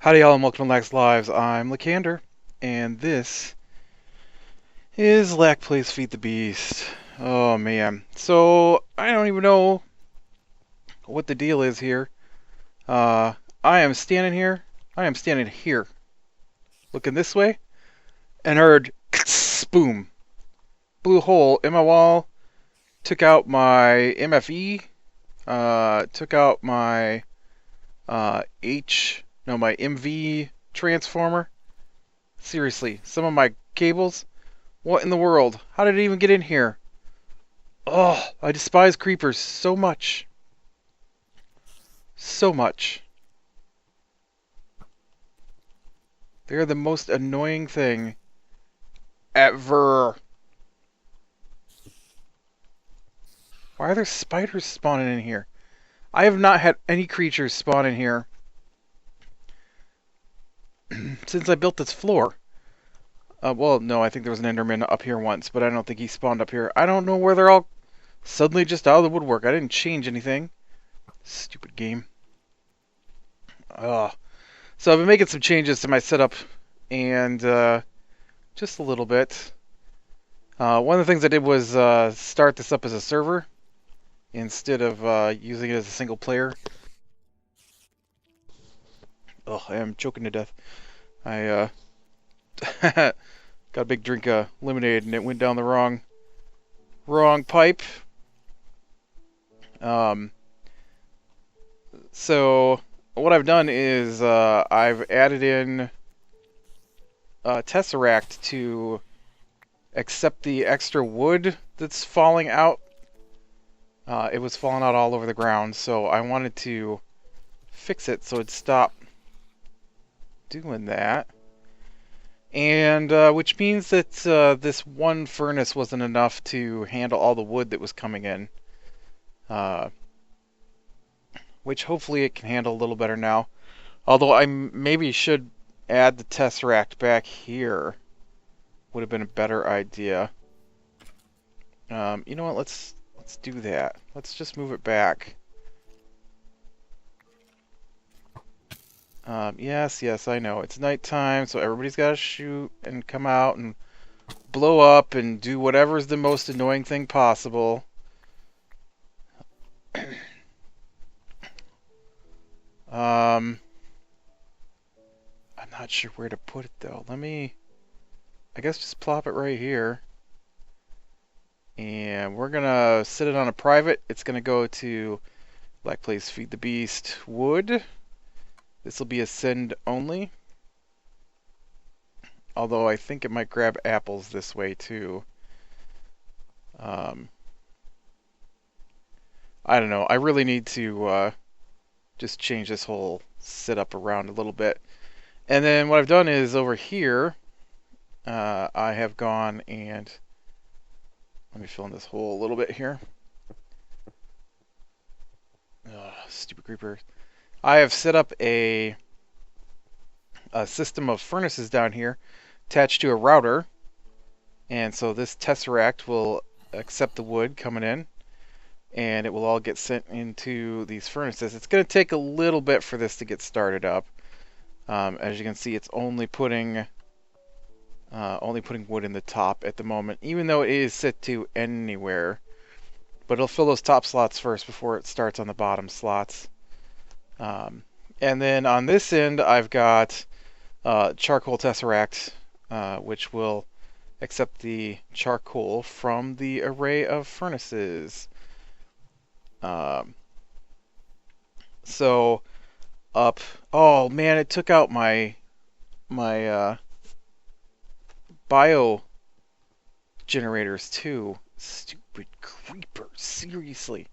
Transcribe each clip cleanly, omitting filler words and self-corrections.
Howdy y'all and welcome to Lax Lives. I'm Lycander, and this is Lack Plays Feed the Beast. Oh man. So, I don't even know what the deal is here. I am standing here. I am standing here. Looking this way, and heard boom. Blew a hole in my wall, took out my MFE, took out my my MV transformer. Seriously, some of my cables. What in the world? How did it even get in here? Oh, I despise creepers so much. So much. They're the most annoying thing ever. Why are there spiders spawning in here? I have not had any creatures spawn in here since I built this floor. Well, no, I think there was an Enderman up here once, but I don't think he spawned up here. I don't know where they're all suddenly just out of the woodwork. I didn't change anything. Stupid game. Ugh. So I've been making some changes to my setup, and just a little bit. One of the things I did was start this up as a server instead of using it as a single player. Oh, I am choking to death. I got a big drink of lemonade and it went down the wrong pipe. So what I've done is I've added in Tesseract to accept the extra wood that's falling out. It was falling out all over the ground, so I wanted to fix it so it'd stop doing that. And which means that this one furnace wasn't enough to handle all the wood that was coming in. Which hopefully it can handle a little better now. Although I maybe should add the Tesseract back here. Would have been a better idea. You know what? Let's do that. Let's just move it back. Yes, I know. It's nighttime, so everybody's got to shoot and come out and blow up and do whatever's the most annoying thing possible. I'm not sure where to put it, though. I guess just plop it right here. And we're going to set it on a private. It's going to go to Black Place Feed the Beast Wood. This will be a send only. Although I think it might grab apples this way too. I don't know. I really need to just change this whole setup around a little bit. And then what I've done is over here, I have gone and let me fill in this hole a little bit here. Oh, stupid creeper. I have set up a system of furnaces down here attached to a router, and so this Tesseract will accept the wood coming in, and it will all get sent into these furnaces. It's going to take a little bit for this to get started up. As you can see, it's only putting wood in the top at the moment, even though it is set to anywhere. But it'll fill those top slots first before it starts on the bottom slots. And then on this end, I've got charcoal Tesseract, which will accept the charcoal from the array of furnaces. So up. Oh man, it took out my bio generators too. Stupid creeper, seriously.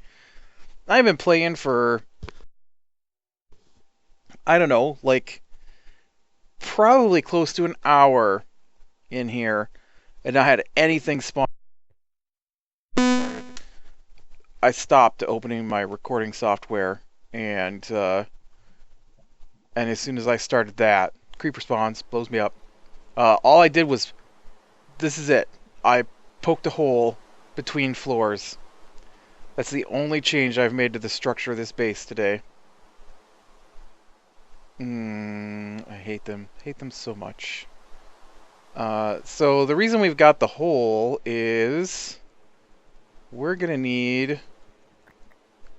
I've been playing for, I don't know, like probably close to an hour in here, and I had anything spawn. I stopped opening my recording software, and as soon as I started that, creeper spawns, blows me up. All I did was, this is it. I poked a hole between floors. That's the only change I've made to the structure of this base today. I hate them. Hate them so much. So the reason we've got the hole is we're gonna need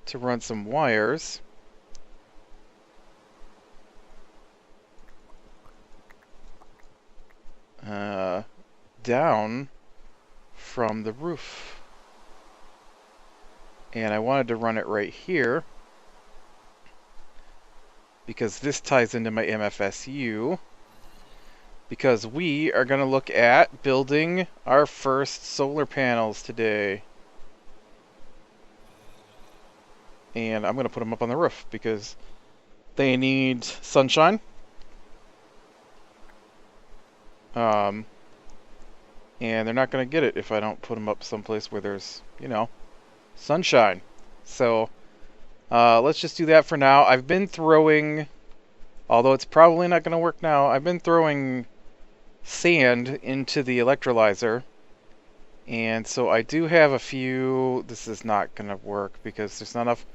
to run some wires down from the roof. And I wanted to run it right here because this ties into my MFSU, because we are going to look at building our first solar panels today. And I'm going to put them up on the roof because they need sunshine. And they're not going to get it if I don't put them up someplace where there's, you know, sunshine. So let's just do that for now. I've been throwing, although it's probably not going to work now, I've been throwing sand into the electrolyzer. And so I do have a few. This is not going to work because there's not enough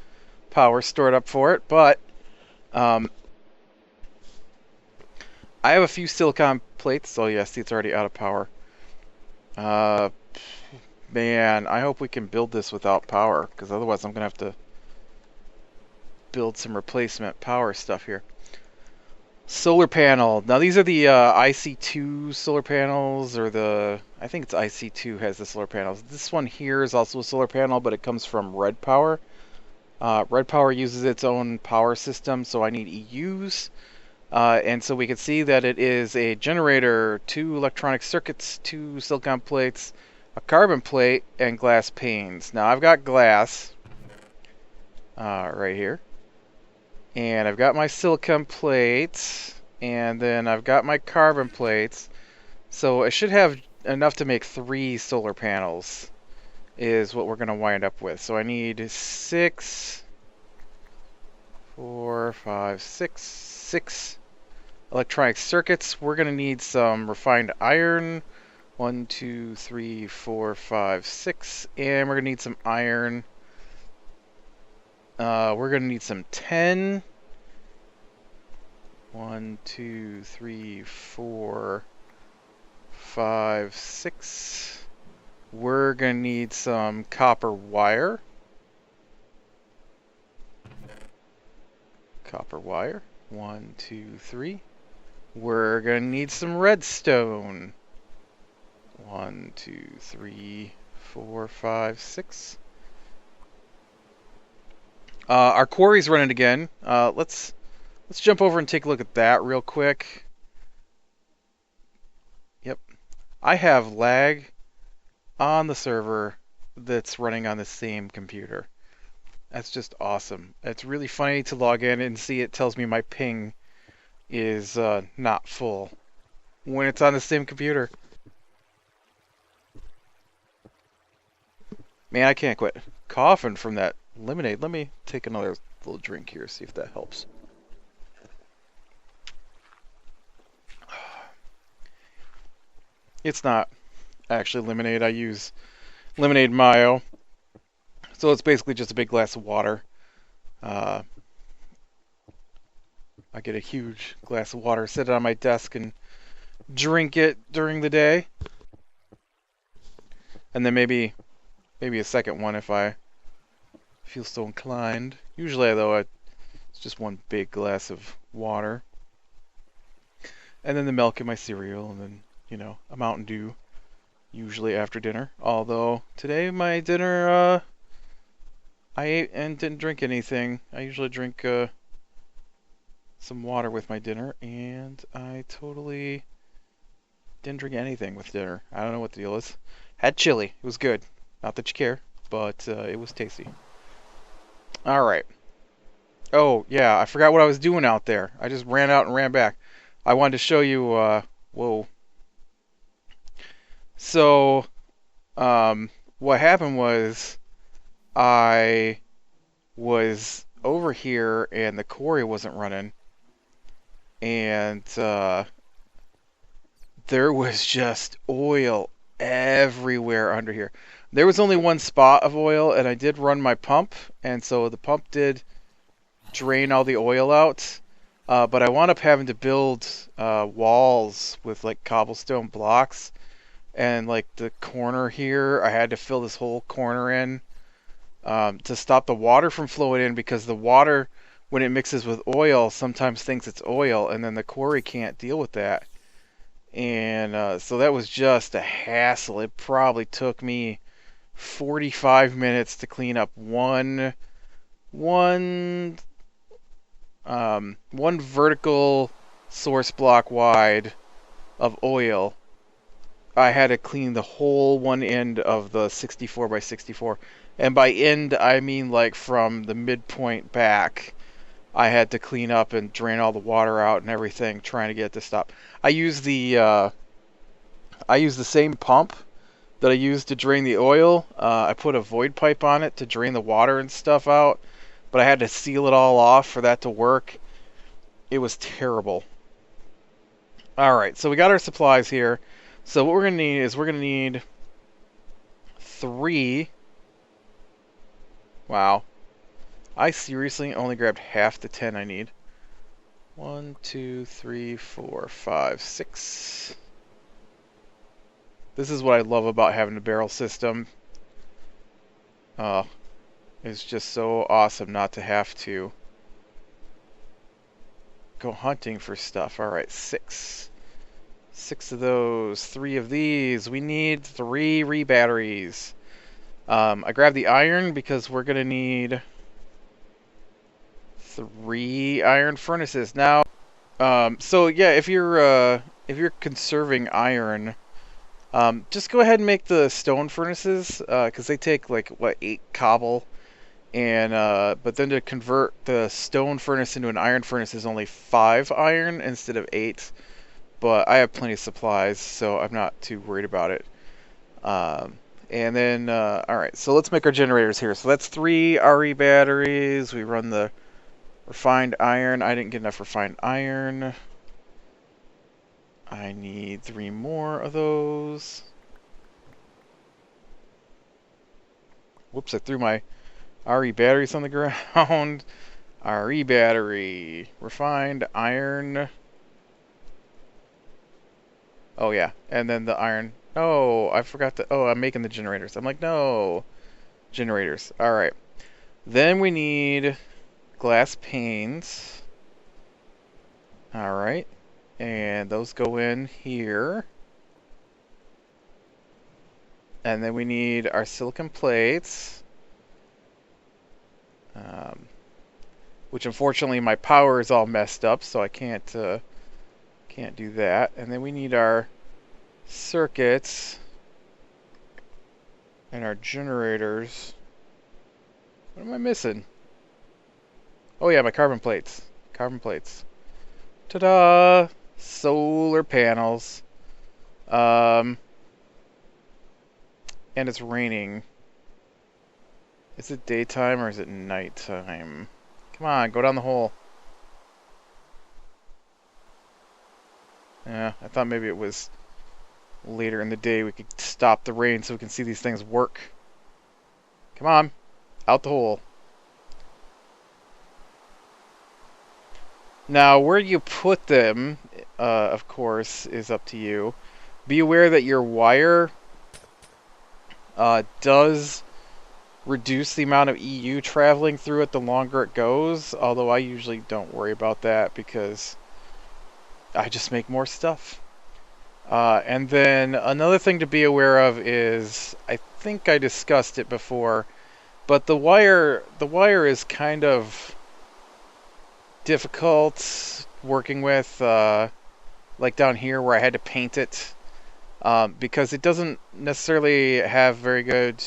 power stored up for it, but I have a few silicon plates. Oh yeah, see, it's already out of power. Man, I hope we can build this without power, because otherwise I'm going to have to build some replacement power stuff here. Solar panel. Now these are the IC2 solar panels, or I think it's IC2 has the solar panels. This one here is also a solar panel, but it comes from Red Power. Red Power uses its own power system, so I need EUs. And so we can see that it is a generator, 2 electronic circuits, 2 silicon plates, a carbon plate, and glass panes. Now I've got glass right here. And I've got my silicon plates, and then I've got my carbon plates. So I should have enough to make 3 solar panels, is what we're going to wind up with. So I need 6 electronic circuits. We're going to need some refined iron. 1, 2, 3, 4, 5, 6. And we're going to need some iron. We're going to need some tin. 1, 2, 3, 4, 5, 6. We're going to need some copper wire. Copper wire. 1, 2, 3. We're going to need some redstone. 1, 2, 3, 4, 5, 6. Our quarry's running again. Let's jump over and take a look at that real quick. Yep. I have lag on the server that's running on the same computer. That's just awesome. It's really funny to log in and see it tells me my ping is not full when it's on the same computer. Man, I can't quit coughing from that lemonade. Let me take another little drink here, see if that helps. It's not actually lemonade. I use lemonade mayo. So it's basically just a big glass of water. I get a huge glass of water, sit it on my desk, and drink it during the day. And then maybe a second one if I feel so inclined. Usually, though, it's just one big glass of water. And then the milk in my cereal, and then, you know, a Mountain Dew, usually after dinner. Although, today my dinner, I ate and didn't drink anything. I usually drink some water with my dinner, and I totally didn't drink anything with dinner. I don't know what the deal is. Had chili. It was good. Not that you care, but it was tasty. Alright. Oh, yeah, I forgot what I was doing out there. I just ran out and ran back. I wanted to show you, whoa. So, what happened was, I was over here and the quarry wasn't running. And, there was just oil everywhere under here. There was only one spot of oil, and I did run my pump, and so the pump did drain all the oil out. but I wound up having to build walls with like cobblestone blocks, and like the corner here, I had to fill this whole corner in to stop the water from flowing in, because the water, when it mixes with oil, sometimes thinks it's oil, and then the quarry can't deal with that. And so that was just a hassle. It probably took me 45 minutes to clean up one one vertical source block wide of oil. I had to clean the whole one end of the 64 by 64. And by end, I mean like from the midpoint back. I had to clean up and drain all the water out and everything, trying to get it to stop. I use the same pump that I used to drain the oil. I put a void pipe on it to drain the water and stuff out, but I had to seal it all off for that to work. It was terrible. Alright, so we got our supplies here. So what we're going to need is we're going to need 3. Wow. I seriously only grabbed half the 10 I need. 1, 2, 3, 4, 5, 6. This is what I love about having a barrel system. It's just so awesome not to have to go hunting for stuff. Alright, 6. 6 of those. 3 of these. We need 3 re-batteries. I grabbed the iron because we're going to need 3 iron furnaces. Now, so yeah, if you're conserving iron, just go ahead and make the stone furnaces, because they take like, what, 8 cobble, and but then to convert the stone furnace into an iron furnace is only 5 iron instead of 8. But I have plenty of supplies, so I'm not too worried about it. And then, alright, so let's make our generators here. So that's 3 RE batteries. We run the refined iron. I didn't get enough refined iron. I need 3 more of those. Whoops, I threw my RE batteries on the ground. RE battery. Refined iron. Oh, yeah. And then the iron. Oh, I forgot to... Oh, I'm making the generators. I'm like, no. Generators. Alright. Then we need glass panes. Alright. And those go in here. And then we need our silicon plates. Which unfortunately my power is all messed up, so I can't do that. And then we need our circuits and our generators. What am I missing? Oh yeah, my carbon plates. Carbon plates. Ta-da! Solar panels. And it's raining. Is it daytime or is it nighttime? Come on, go down the hole. Yeah, I thought maybe it was later in the day we could stop the rain so we can see these things work. Come on, out the hole. Now, where you put them, of course, is up to you. Be aware that your wire does reduce the amount of EU traveling through it the longer it goes, although I usually don't worry about that because I just make more stuff. And then another thing to be aware of is, I think I discussed it before, but the wire is kind of difficult working with, like down here where I had to paint it, because it doesn't necessarily have very good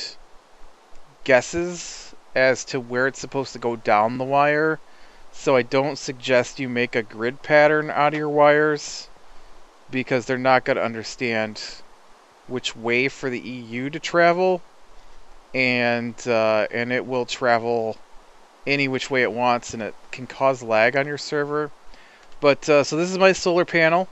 guesses as to where it's supposed to go down the wire. So I don't suggest you make a grid pattern out of your wires, because they're not going to understand which way for the EU to travel, and it will travel any which way it wants, and it can cause lag on your server. But so this is my solar panel.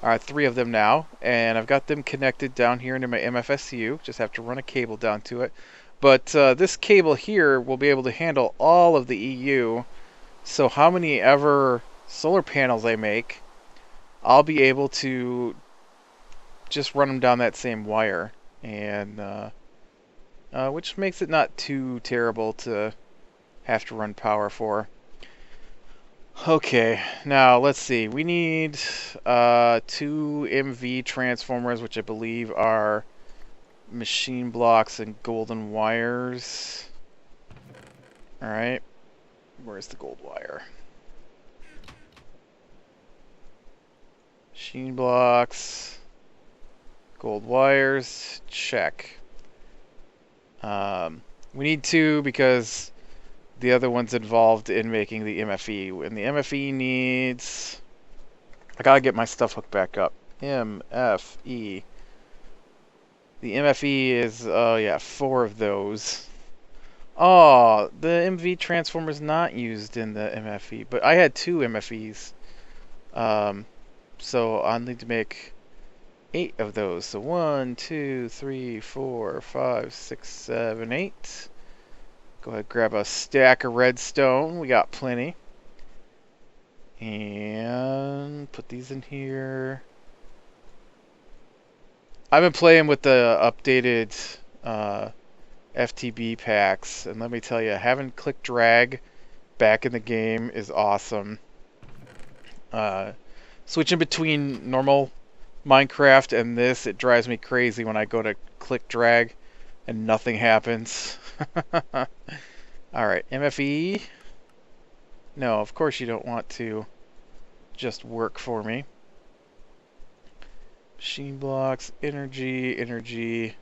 3 of them now, and I've got them connected down here into my MFSU. Just have to run a cable down to it. But this cable here will be able to handle all of the EU So how many ever solar panels I make, I'll be able to just run them down that same wire, and which makes it not too terrible to have to run power for. Okay, now let's see. We need 2 MV transformers, which I believe are machine blocks and golden wires. Alright, where's the gold wire? Machine blocks, gold wires, check. We need 2 because the other one's involved in making the MFE. And the MFE needs... I gotta get my stuff hooked back up. MFE. The MFE is, yeah, 4 of those. Oh, the MV transformer is not used in the MFE, but I had 2 MFEs. So I'll need to make 8 of those. So 1, 2, 3, 4, 5, 6, 7, 8. Go ahead, grab a stack of redstone. We got plenty. And put these in here. I've been playing with the updated FTB packs, and let me tell you, having click drag back in the game is awesome. Switching between normal Minecraft and this, it drives me crazy when I go to click drag and nothing happens. Alright, MFE. No, of course you don't want to just work for me. Machine blocks, energy, energy,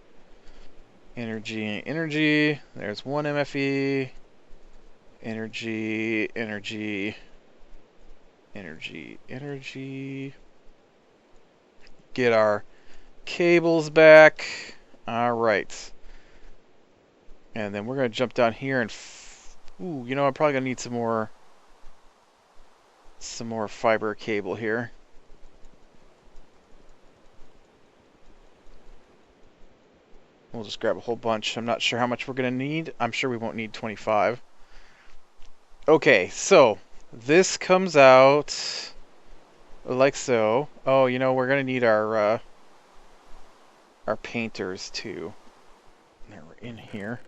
energy, energy. There's 1 MFE. Energy, energy, energy, energy. Get our cables back. Alright. And then we're going to jump down here and... ooh, you know, I'm probably going to need some more fiber cable here. We'll just grab a whole bunch. I'm not sure how much we're going to need. I'm sure we won't need 25. Okay, so this comes out like so. Oh, you know, we're going to need our painters too. They're in here.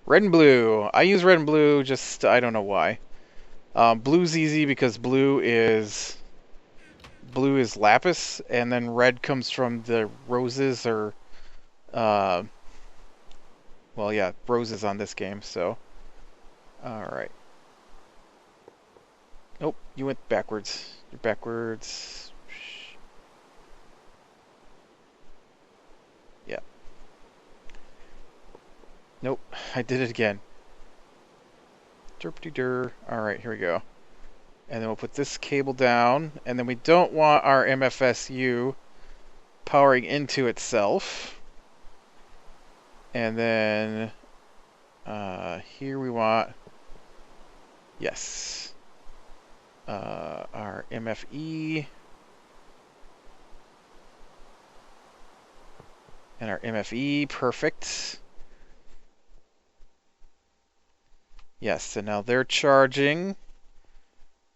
Red and blue. I use red and blue, just I don't know why. Blue's easy because blue is lapis, and then red comes from the roses or well, yeah, roses on this game. So, all right. Nope, you went backwards. You're backwards. Yeah. Nope, I did it again. Derp-de-dur. Alright, here we go. And then we'll put this cable down. And then we don't want our MFSU powering into itself. And then here we want, yes, our MFE. And our MFE, perfect. Yes, so now they're charging.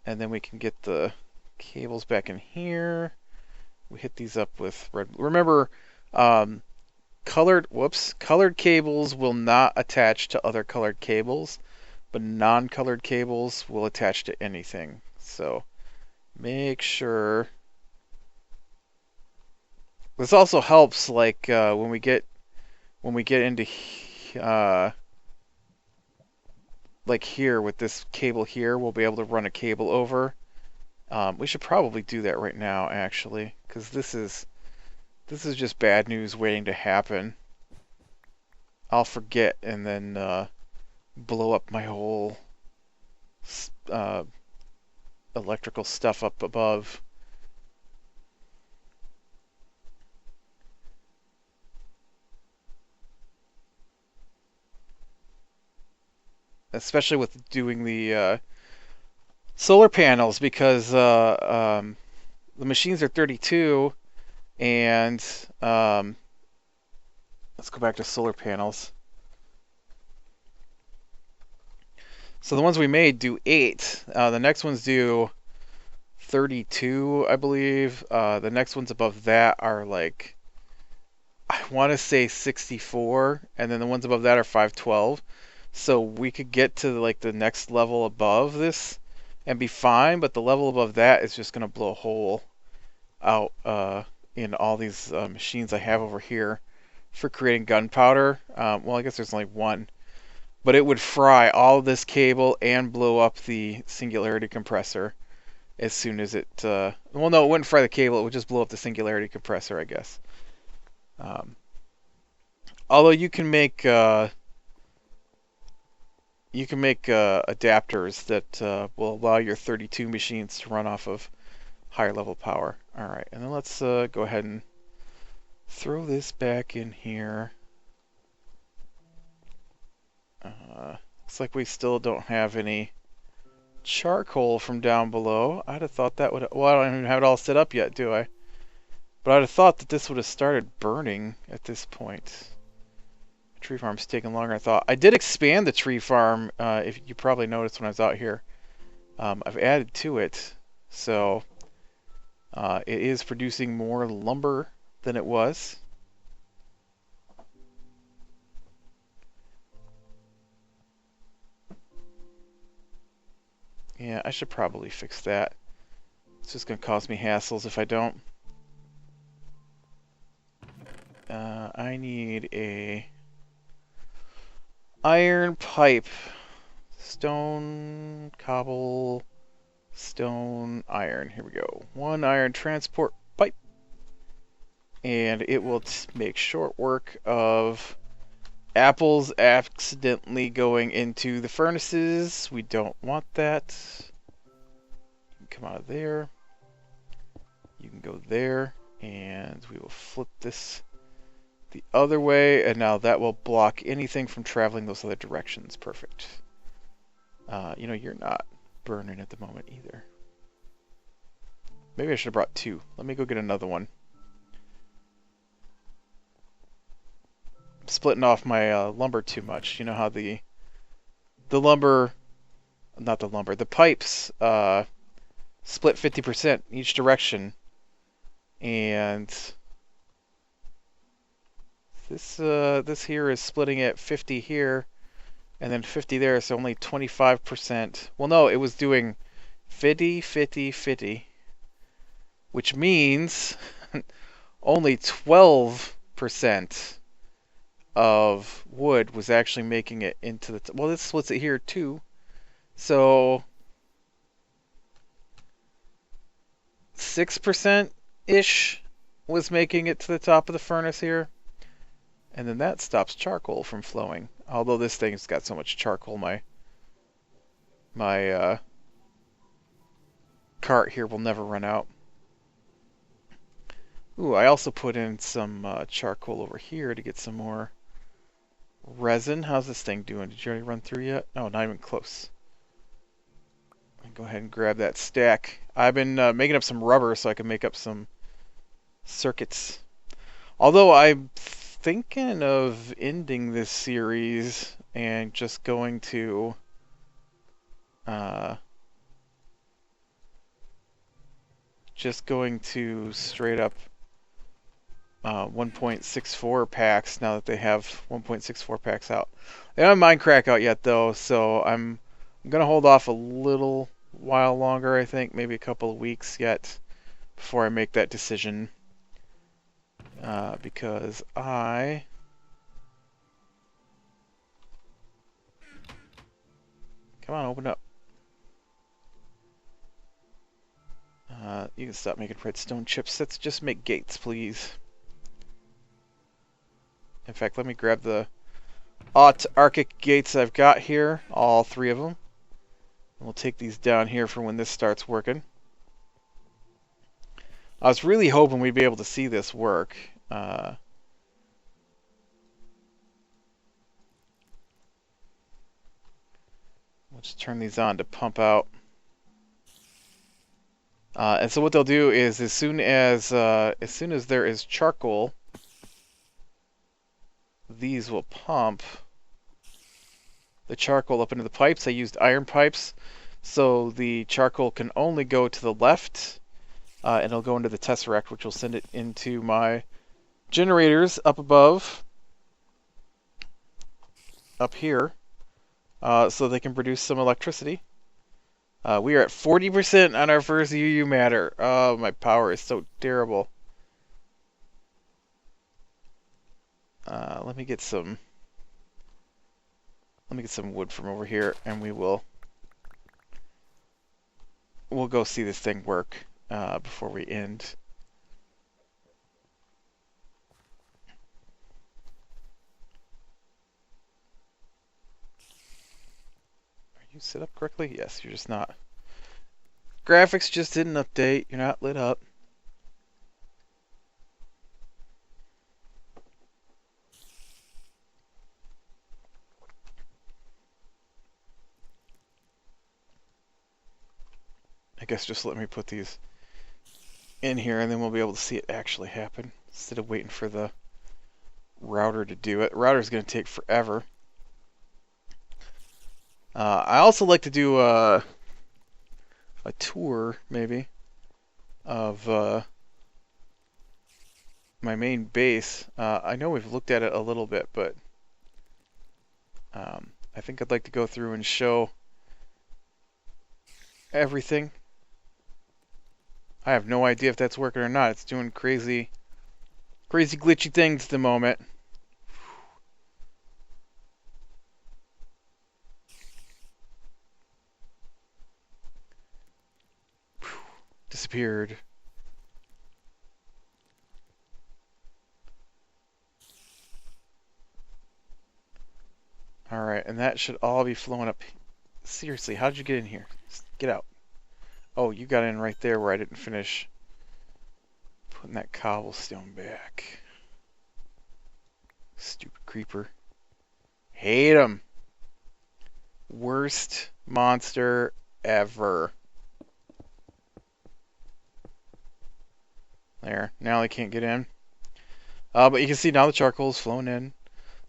And then we can get the cables back in here. We hit these up with red. Remember, colored cables will not attach to other colored cables, but non-colored cables will attach to anything. So make sure. This also helps, like when we get into like here with this cable here, we'll be able to run a cable over. We should probably do that right now, actually, because this is just bad news waiting to happen. I'll forget and then blow up my whole electrical stuff up above. Especially with doing the solar panels, because the machines are 32, and let's go back to solar panels. So the ones we made do 8. The next ones do 32, I believe. The next ones above that are like, I want to say 64, and then the ones above that are 512. So we could get to like the next level above this and be fine, but the level above that is just going to blow a hole out in all these machines I have over here for creating gunpowder. Well, I guess there's only one, but it would fry all of this cable and blow up the singularity compressor as soon as it. Well, no, it wouldn't fry the cable. It would just blow up the singularity compressor, I guess. Although you can make adapters that will allow your 32 machines to run off of higher level power. All right, and then let's go ahead and throw this back in here. Looks like we still don't have any charcoal from down below. I'd have thought that would. Well, I don't even have it all set up yet, do I? But I'd have thought that this would have started burning at this point. The tree farm's taking longer than I thought. I did expand the tree farm, if you probably noticed when I was out here. I've added to it, so it is producing more lumber than it was. Yeah, I should probably fix that. It's just going to cause me hassles if I don't. I need a iron pipe. Stone, cobble, stone, iron. Here we go. 1 iron transport pipe. And it will make short work of apples accidentally going into the furnaces. We don't want that. You can come out of there. You can go there. And we will flip this the other way, and now that will block anything from traveling those other directions. Perfect. You know, you're not burning at the moment either. Maybe I should have brought 2. Let me go get another one. I'm splitting off my lumber too much. You know how the lumber, not the lumber, the pipes split 50% each direction, and this here is splitting at 50 here, and then 50 there, so only 25%. Well, no, it was doing 50, 50, 50, which means only 12% of wood was actually making it into the... Well, this splits it here too, so 6%-ish was making it to the top of the furnace here. And then that stops charcoal from flowing. Although this thing's got so much charcoal, my cart here will never run out. Ooh, I also put in some charcoal over here to get some more resin. How's this thing doing? Did you already run through yet? No, not even close. Go ahead and grab that stack. I've been making up some rubber so I can make up some circuits. Although I'm thinking of ending this series and just going to straight up 1.64 packs now that they have 1.64 packs out. They don't have Minecraft out yet though, so I'm gonna hold off a little while longer. I think maybe a couple of weeks yet before I make that decision. Because come on, open up. You can stop making redstone chips. Let's just make gates, please. In fact, let me grab the Arctic gates I've got here, all 3 of them. And we'll take these down here for when this starts working. I was really hoping we'd be able to see this work. Let's turn these on to pump out. And so what they'll do is as soon as there is charcoal, these will pump the charcoal up into the pipes. I used iron pipes, so the charcoal can only go to the left, and it'll go into the tesseract, which will send it into my generators up above, up here, so they can produce some electricity. We are at 40% on our first UU matter. Oh, my power is so terrible. Let me get some wood from over here, and we'll go see this thing work before we end. Are you set up correctly? Yes, you're just not. Graphics just didn't update. You're not lit up. I guess just let me put these in here, and then we'll be able to see it actually happen instead of waiting for the router to do it. The router's going to take forever. I also like to do a tour, maybe, of my main base. I know we've looked at it a little bit, but I think I'd like to go through and show everything. I have no idea if that's working or not. It's doing crazy glitchy things at the moment. Disappeared. Alright, and that should all be flowing up. Seriously, how did you get in here? Get out. Oh, you got in right there where I didn't finish putting that cobblestone back. Stupid creeper. Hate him. Worst monster ever. There. Now they can't get in. But you can see now the charcoal is flowing in.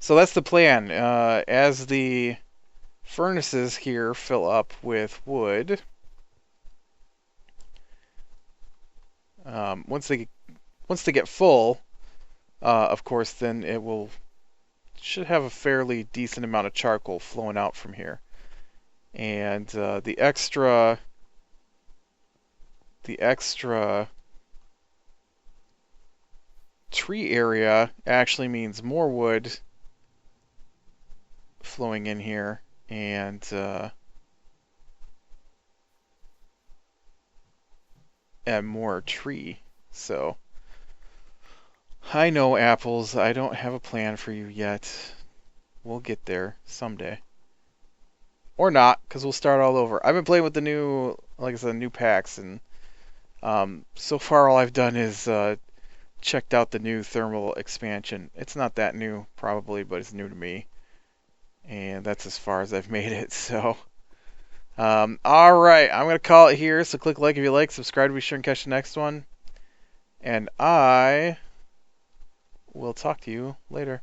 So that's the plan. As the furnaces here fill up with wood, once they get full, of course, then it should have a fairly decent amount of charcoal flowing out from here, and the extra tree area actually means more wood flowing in here, and more tree. So I know, apples, I don't have a plan for you yet. We'll get there someday. Or not, because we'll start all over. I've been playing with the new, like I said, new packs, and so far all I've done is checked out the new thermal expansion. It's not that new, probably, but it's new to me. And that's as far as I've made it, so... Alright, I'm going to call it here, so click like if you like, subscribe to be sure and catch the next one. And I will talk to you later.